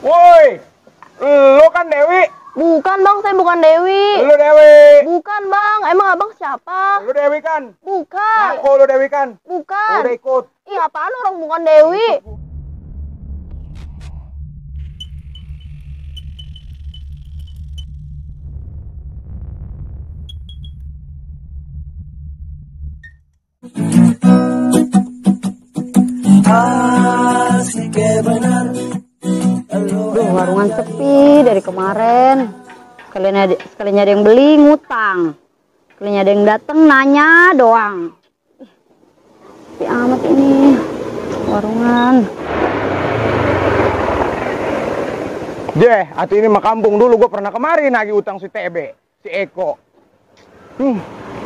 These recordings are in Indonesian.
Woi, lo kan Dewi? Bukan bang, saya bukan Dewi. Lo Dewi? Bukan bang, emang abang siapa? Lo Dewi kan? Bukan. Ngaku lo Dewi kan? Bukan. Udah ikut. Ih apaan orang bukan Dewi? Duh, warungan sepi dari kemarin. Sekalinya ada yang beli ngutang. Sekalinya ada yang dateng nanya doang. Sepi amat ini warungan. Hati ini mah kampung dulu. Gue pernah kemarin lagi utang si TB, si Eko.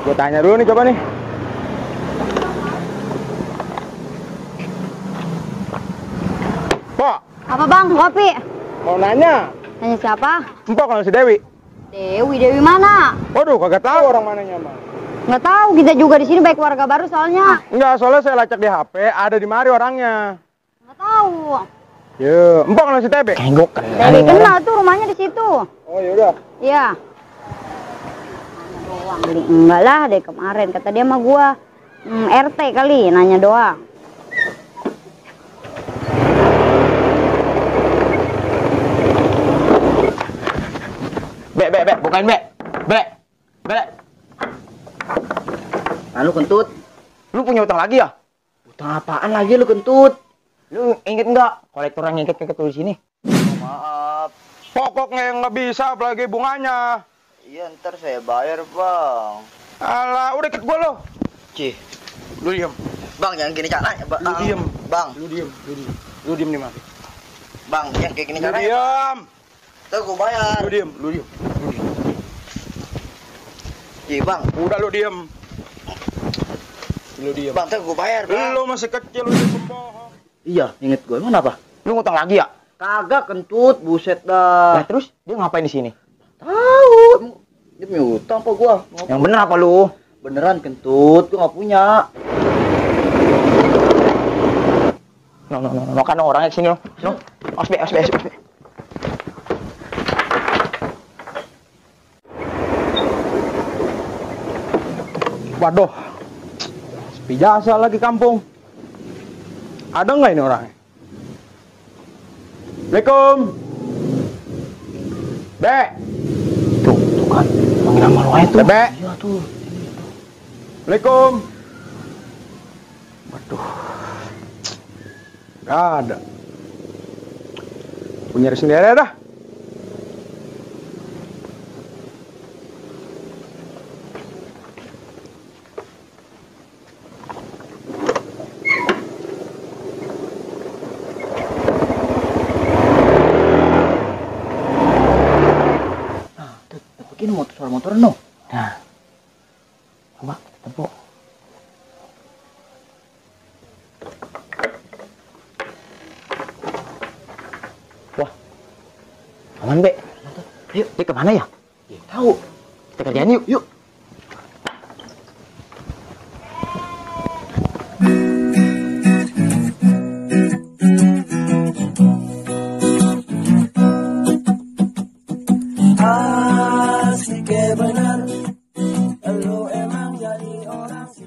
Gue tanya dulu nih, coba nih. Pak. Apa bang, kopi? Mau nanya. Nanya siapa? Empok kalau si Dewi. Dewi mana? Waduh, kagak tahu orang mananya mah. Nggak tahu, kita juga di sini baik warga baru soalnya. Enggak, soalnya saya lacak di HP, ada di mari orangnya. Nggak tahu. Yo, empok kalau si TB. Gue kenal. Dewi kenal tuh rumahnya di situ. Oh yaudah. Iya. Doang beli enggak lah dari kemarin kata dia sama gua RT kali nanya doang. Be, bukain be. Lalu kentut. Lu punya utang lagi ya? Utang apaan lagi lu kentut? Lu inget nggak? Kolektor yang ngikut di sini. Maaf. Pokoknya nggak bisa, apalagi bunganya. Iya ntar saya bayar bang. Alah, udah ikut gua lo. Cih. Lu diem. Bang jangan gini caranya bang. Lu diem. Bang. Lu diem. Lu diem nih mas. Bang jangan kayak gini Lu caranya. diem. Ntar gua bayar. Lu diem. Cih bang. Udah lu diem. Lu diem. Bang ntar gua bayar bang. Lu masih kecil, lu pembohong. Iya, inget gue. Emang apa? Lu ngutang lagi ya? Kagak kentut, buset dah. Nah, terus dia ngapain di sini? Tahu. Dia punya utang apa gua? Yang bener apa lu? Beneran kentut, gua nggak punya. No, kan orangnya kesini lo. No. Osbe. Waduh, sepi jasa lagi kampung. Ada nggak ini orangnya? Assalamualaikum. Be. Tuh kan. Panggil nama lu aja tuh. Be. Iya tuh. Assalamualaikum. Waduh. Gak ada. Aku nyari sendiri dah. Ini suara motor no. Nah. Coba tepuk. Wah. Aman, Be. Yuk, Dia kemana ya? tahu. Kita kerjaan yuk.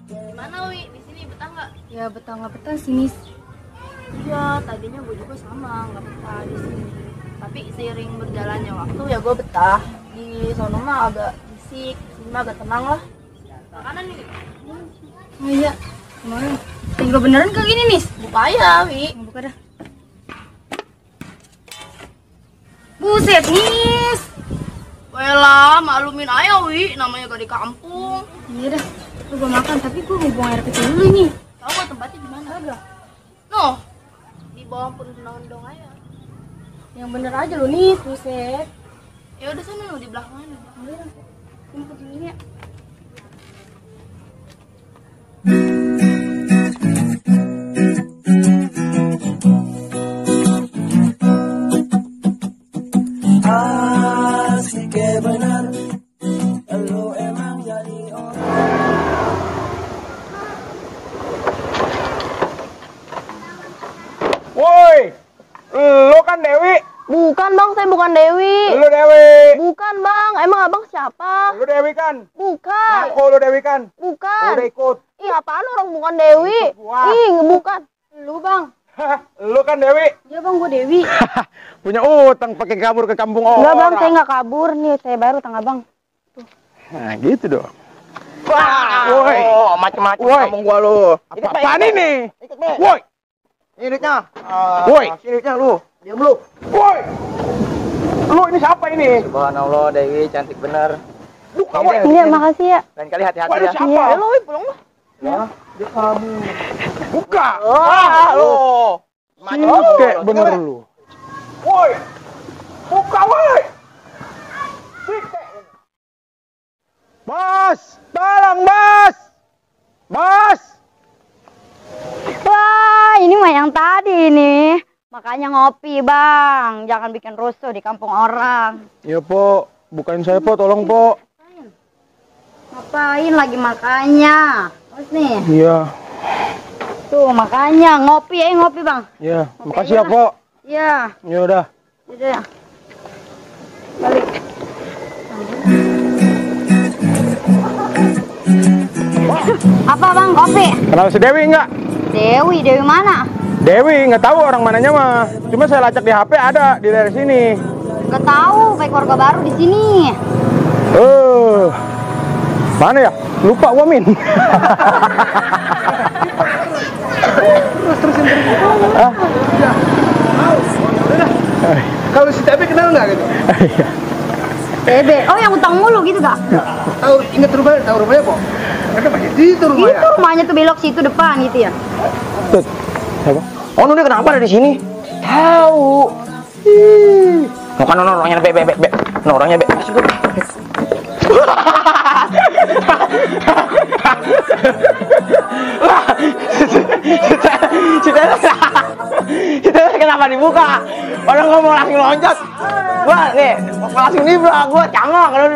Gimana Wi? Di sini betah nggak? Ya betah nggak betah sih Nis. Iya, tadinya gue juga sama nggak betah di sini. Tapi seiring berjalannya waktu ya gue betah. Di sono mah agak bisik, sini mah agak tenang lah. Makanan nih. Oh iya, kemarin. Tinggal beneran kayak gini Nis. Buka aja Wi. Buka dah. Buset Nis. Wela, maklumin aja Wi, namanya gak di kampung. Iya dah. Gue makan tapi gue mau buang air kecil dulu nih. Tahu gak tempatnya di mana? Agak. Noh, di bawah Pondok aja. Yang bener aja lo nih, buset. Ya udah sana lo di belakang mana? Ayo, gue mau dulu ya. Woi, lo kan Dewi? bukan Dewi. Lu Dewi. Bukan bang, emang abang siapa? Lu Dewi kan? Bukan. Ngaku lu Dewi kan? Bukan. Udah ikut. Ih apaan orang bukan Dewi? Ikut gua. Ih bukan. Lu bang. Lu kan Dewi. Iya bang, gua Dewi. Punya utang pakai kabur ke kampung orang. Enggak bang, saya nggak kabur nih, saya baru tangga bang. Nah gitu dong. Wah, Woi. macam-macam Woi. kampung gua lu. Apaan ini? Ikut, Be. Woi. Ini duitnya. Woi. Sini duitnya lu. Diam lu. Woi. Lu ini siapa ini? Subhanallah, Dewi cantik bener. Buka woi. Iya makasih ya. Lain kali hati-hati Woi, lu ya. siapa? Iya. Lu pulang lu. Ya, dia kabur. Buka. Wah, lu. Oke, bener lu. Woi. Buka woi. Bos, tolong bos. Bos. Wah, ini mah yang tadi nih. Makanya ngopi bang, jangan bikin rusuh di kampung orang. Iya, Po. Bukain saya, Po. Tolong, Po. Ngapain lagi makanya? Terus nih, Iya. tuh makanya ngopi bang. Iya. Makasih ya, Po. Iya, Ya udah. udah ya. Balik. Apa bang, kopi? Kenal si Dewi enggak? Dewi mana? Dewi, nggak tahu orang mananya mah. Cuma saya lacak di HP ada di daerah sini. Gak tahu, kayak keluarga baru di sini. Mana ya? Lupa gua Min. Ah. Kalau si Tepe kenal nggak gitu? Bebe, oh yang utang mulu gitu gak? Tahu ingat rumahnya? Tahu rumahnya kok? Ada masih di itu rumahnya. Itu rumahnya tuh belok situ depan gitu ya. Tuh. Siapa? Oh, Nuni kenapa ada di sini? Tahu. Bukan orangnya be. Orangnya be. Kita kenapa dibuka? Orang ngomong langsung loncat. Gua nih, langsung nibrak. Gua canggung kalau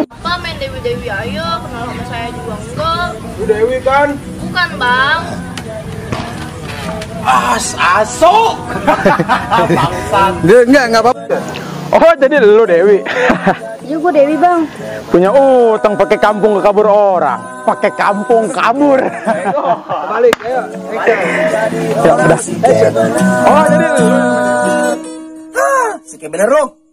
Apa main Dewi ayo, kenal sama saya juga enggak. Bu Dewi kan? Bukan bang. asuk. Bangsat. Dia enggak apa-apa. Oh, jadi lu Dewi. Iya gue Dewi bang. Punya utang pakai kampung ke kabur orang. Pakai kampung kabur. Balik, ayo. Ya udah. Oh, jadi lu. Sekian bener, Rom.